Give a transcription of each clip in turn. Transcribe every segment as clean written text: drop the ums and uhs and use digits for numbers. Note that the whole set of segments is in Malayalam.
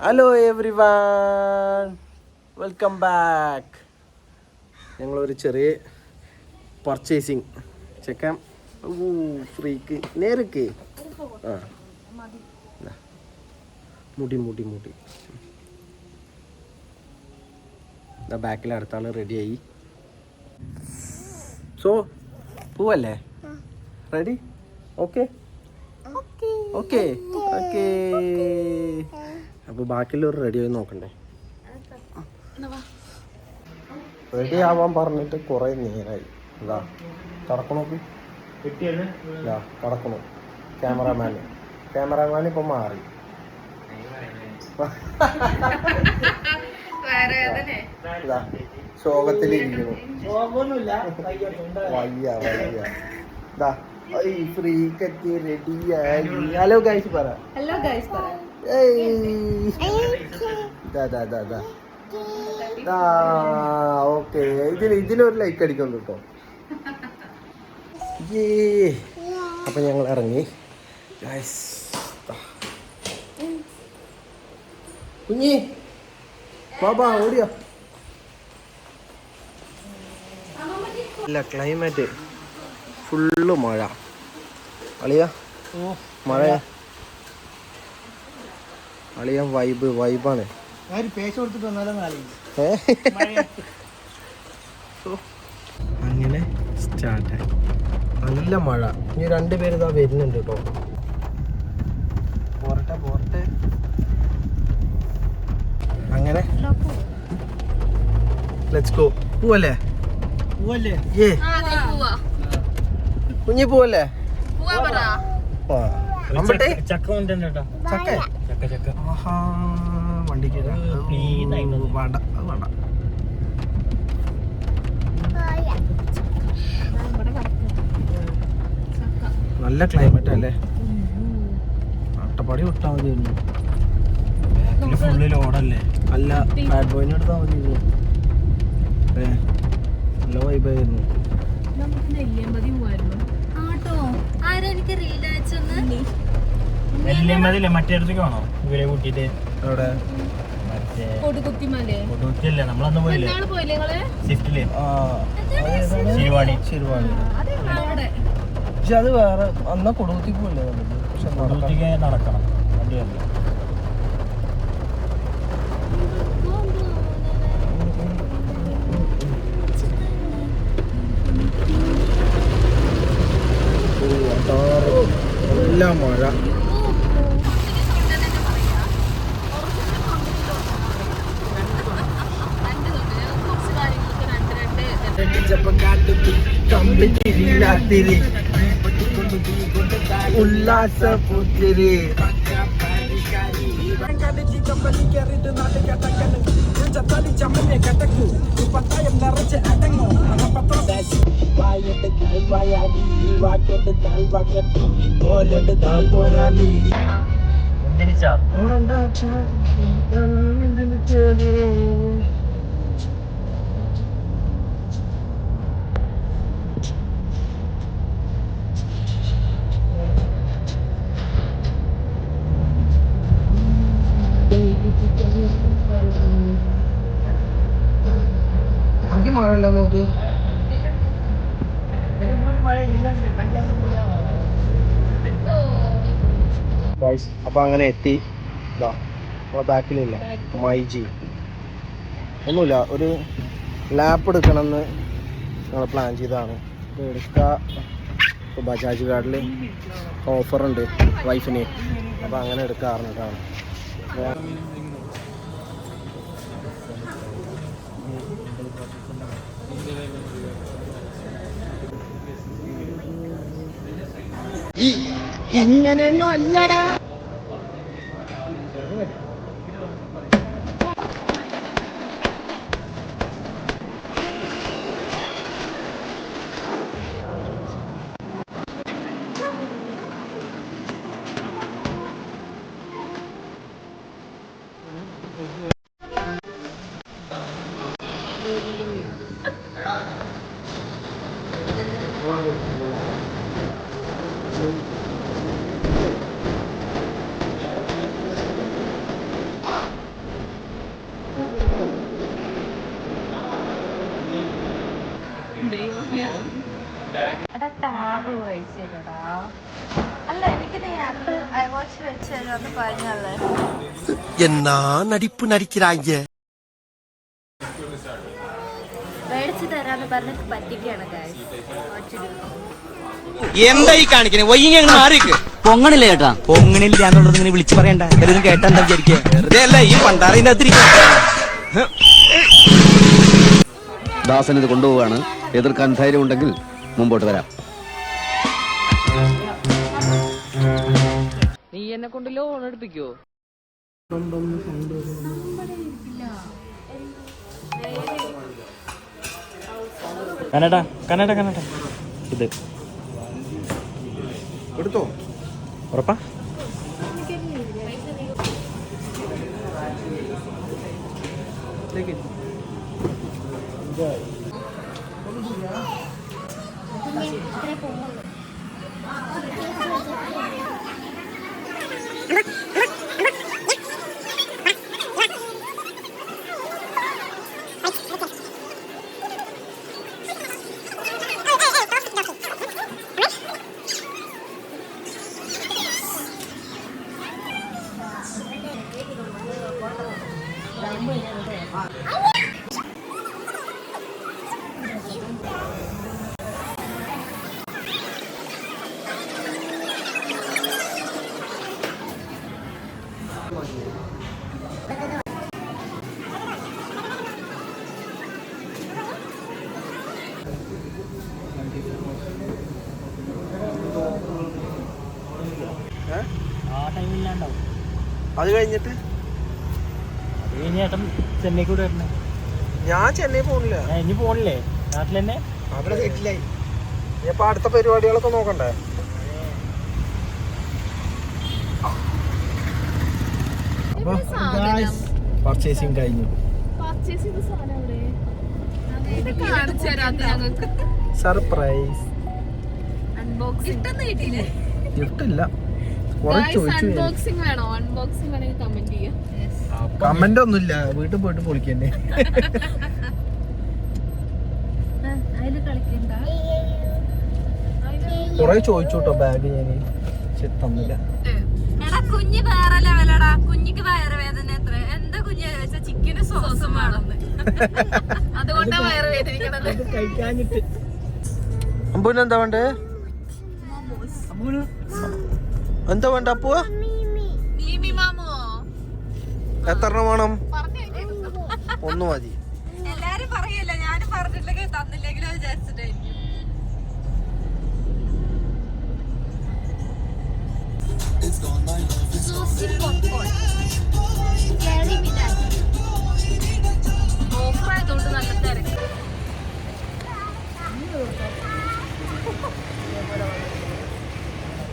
Hello every one, welcome back. ഞങ്ങളൊരു ചെറിയ പർച്ചേസിങ് ചെക്കാൻ ഫ്രീക്ക് നേരക്ക് ആ മുടി മുടി മുടി ബാക്കിൽ അടുത്താൾ റെഡിയായി. സോ പോവല്ലേ? റെഡി? Okay okay okay. അപ്പോൾ ബാക്കിയുള്ളവർ റെഡി ആയി നോക്കണ്ടേ? റെഡി ആവാൻ പറഞ്ഞിട്ട് കുറേ നേരമായി. ഇതാ കടക്കണോക്ക് ഇതാ കടക്കണു. ക്യാമറാമാൻ ഇപ്പം മാറി. ഇതാ ശോകത്തിലിരിക്കുന്നു. വയ്യ വയ്യ. ഇതാ ഫ്രീക്കെത്തി റെഡിയായി. ഹലോ ഗൈസ് പറ. ഹലോ ഗൈസ് പറ. ഓക്കെ, ഇതിലൊരു ലൈക്ക് അടിക്കുന്നു കേട്ടോ. അപ്പൊ ഞങ്ങൾ ഇറങ്ങി ഗൈസ്. കുഞ്ഞി ബാബാ ഓടിയോ? ഇല്ല, ക്ലൈമറ്റ് ഫുള്ള് മഴ. അളിയ മഴ, അളിയ വൈബാണ്. അങ്ങനെ സ്റ്റാർട്ടായി നല്ല മഴ. ഇനി രണ്ടുപേര് ഇതാ വരുന്നുണ്ട് കേട്ടോ. പോരട്ടെ. അങ്ങനെ ലെറ്റ്സ് ഗോ. പോവല്ലേ? കുഞ്ഞി പോവല്ലേ? ചക്ക വണ്ടിക്ക് വേണ്ട. നല്ല ക്ലൈമറ്റ് അല്ലേ? അട്ടപ്പാടി വിട്ടാൽ മതിയായിരുന്നു. ഫുള്ള് ലോഡല്ലേ? അല്ല, ബാഡ് ബോയിനെ എടുത്താൽ മതിയായിരുന്നു. നല്ല വൈബായിരുന്നു. മറ്റേടത്തേക്ക് വേണോ ഇവരെ കൂട്ടിട്ട്? അവിടെ കൊടുകുത്തിയല്ലേ നമ്മളന്ന് പോയില്ലേ സ്വിഫ്റ്റില് ശിരുവാണി. പക്ഷെ അത് വേറെ. അന്നാ കൊടുകുത്തി പോയില്ലേ നമുക്ക്? പക്ഷെ കൊടുകുത്തിക്ക് നടക്കണം വണ്ടി വരില്ല. നല്ല മഴ. ഉല്ലാസ പുത്തിരി മഴയല്ല നോക്ക്. അപ്പൊ അങ്ങനെ എത്തി. നമ്മളെ ബാക്കിലില്ല മൈജി ഒന്നുമില്ല. ഒരു ലാപ്പ് എടുക്കണമെന്ന് ഞങ്ങൾ പ്ലാൻ ചെയ്തതാണ്. ഇത് എടുക്കുക. ഇപ്പോൾ ബജാജ് കാർഡിൽ ഓഫറുണ്ട് വൈഫിന്. അപ്പോൾ അങ്ങനെ എടുക്കാറുണ്ടാണ്. ഇങ്ങനെയൊന്നും അല്ലടാ. അല്ല എനിക്ക് നീ ആപ്പിൾ ഐ വാച്ച് വെച്ച് തരുമെന്ന് പറഞ്ഞല്ലേ. എന്നാ നടിപ്പ് നടിക്கிறாங்க മേടിച്ച് തരാന്ന് പറഞ്ഞിട്ട് പറ്റിക്കാണ് guys. എന്തായി കാണിക്കണേ വൈകി മാറിക്ക് പൊങ്ങണില്ല ചേട്ടാ. പൊങ്ങണില്ല എന്നുള്ളത് ഇങ്ങനെ വിളിച്ചു പറയണ്ട എല്ലാവരും കേട്ടാ എന്താ വിചാരിക്കുക വെറുതെ അല്ല ഈ പണ്ടാറിനകത്തിരിക്കും ദാസൻ ഇത് കൊണ്ടുപോവാണ്. എതിർക്കാൻ ധൈര്യമുണ്ടെങ്കിൽ മുമ്പോട്ട് വരാം. നീ എന്നെ കൊണ്ട് ലോൺ എടുപ്പിക്കോ? കനഡ കനഡ കനഡ ഇത് എടുത്തോ ഉറപ്പാ? ആ ടൈമില്ലാണ്ടാവും. അത് കഴിഞ്ഞിട്ട് അത് കഴിഞ്ഞ് ഏട്ടൻ ചെന്നൈ കൂടെ വരണേ. ഞാൻ ചെന്നൈ പോണില്ല. ഇനി പോണില്ലേ? നാട്ടിൽ തന്നെ അവിടെ സെറ്റിലായി. ഇനിയിപ്പോ അടുത്ത പരിപാടികളൊക്കെ നോക്കണ്ടേ? അപ്പൊ പർച്ചേസിങ് കഴിഞ്ഞു. സർപ്രൈസ് ഗിഫ്റ്റ് ഇല്ല. കമന്റ് ഒന്നുമില്ല. വീട്ടിൽ പോയിട്ട് പൊളിക്കന്നെ. കൊറേ ചോദിച്ചു കേട്ടോ ബാഗ്. ഞാൻ തന്നില്ല. കുഞ്ഞ് വേറെ ലെവലടാ. കുഞ്ഞിക്ക് വയറുവേദന എത്ര എന്താ കുഞ്ഞ് ചോദിച്ചാ ചിക്കന് സോസും വേണമെന്ന്. അതുകൊണ്ടാ വയറുവേദനിക്കണത്. കഴിക്കാഞ്ഞിട്ട്. അമ്പൂന് എന്താ വേണ്ടേ? എന്താ വേണ്ട അപ്പുവ? എത്ര വേണം? ഒന്ന് മതി. എല്ലാരും പറയല്ല. ഞാനും പറഞ്ഞില്ലെങ്കിൽ തന്നില്ലെങ്കിലോ വിചാരിച്ചിട്ടായിരിക്കും. ഓഫറായതുകൊണ്ട് നല്ല തിരക്ക്.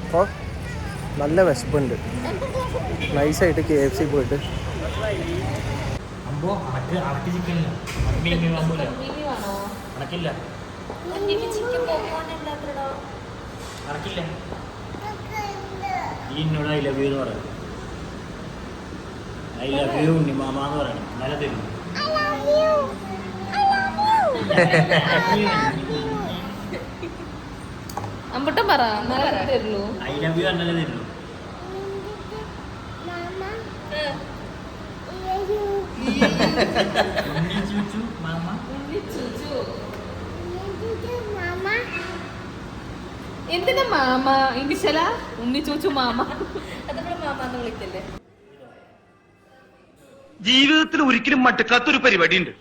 അപ്പൊ നല്ല വിശപ്പുണ്ട്. നൈസായിട്ട് KFC പോയിട്ട് അമ്പോ അടക്ക് ചിക്കനില്ല. അടക്കില്ല അടക്കില്ല. ഈ എന്നോട് ഐ ലവ് യു എന്ന് പറയണം. ഐ ലവ് യു ഉണ്ണിമാമ എന്ന് പറയണം. എന്നാലേ തരും. അമ്പട്ടം പറ തരുള്ളൂ. ഐ ലവ് യു എന്നാലേ തരുള്ളൂ. ഉണ്ണി ചൂച്ചു മാമ. എന്തിനാ മാമ? ഇംഗ്ലീഷല്ല ഉണ്ണി ചോച്ചു മാമ. അതവിടെ മാമ എന്ന് വിളിക്കല്ലേ? ജീവിതത്തിൽ ഒരിക്കലും മടുക്കാത്തൊരു പരിപാടി ഉണ്ട്.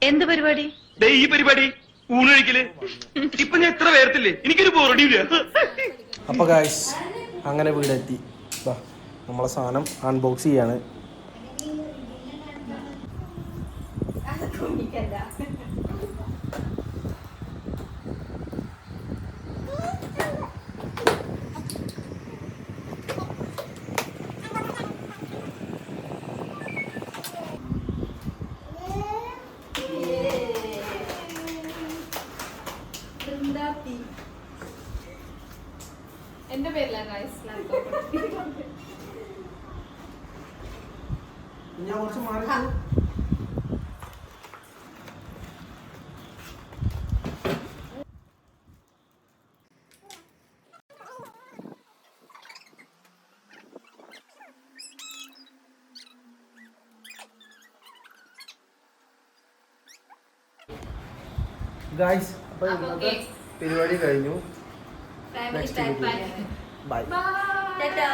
എന്ത് പരിപാടി? ഈ പരിപാടി ഊണൊഴിക്കല്. ഇപ്പൊ ഞാൻ എത്ര പേർത്തില്ലേ, എനിക്കൊരു ബോറടിയില്ല. അപ്പൊ ഗായ്സ് അങ്ങനെ വീടെത്തി. നമ്മളെ സാധനം അൺബോക്സ് ചെയ്യാണ്. എന്റെ പേരിലാ ഗൈസ്. ഞാൻ കുറച്ച് മാറി. ഗായ്സ് അപ്പൊ ഇന്നത്തെ പരിപാടി കഴിഞ്ഞു. Family Next start video. പാക്ക് ബൈ. ടാറ്റാ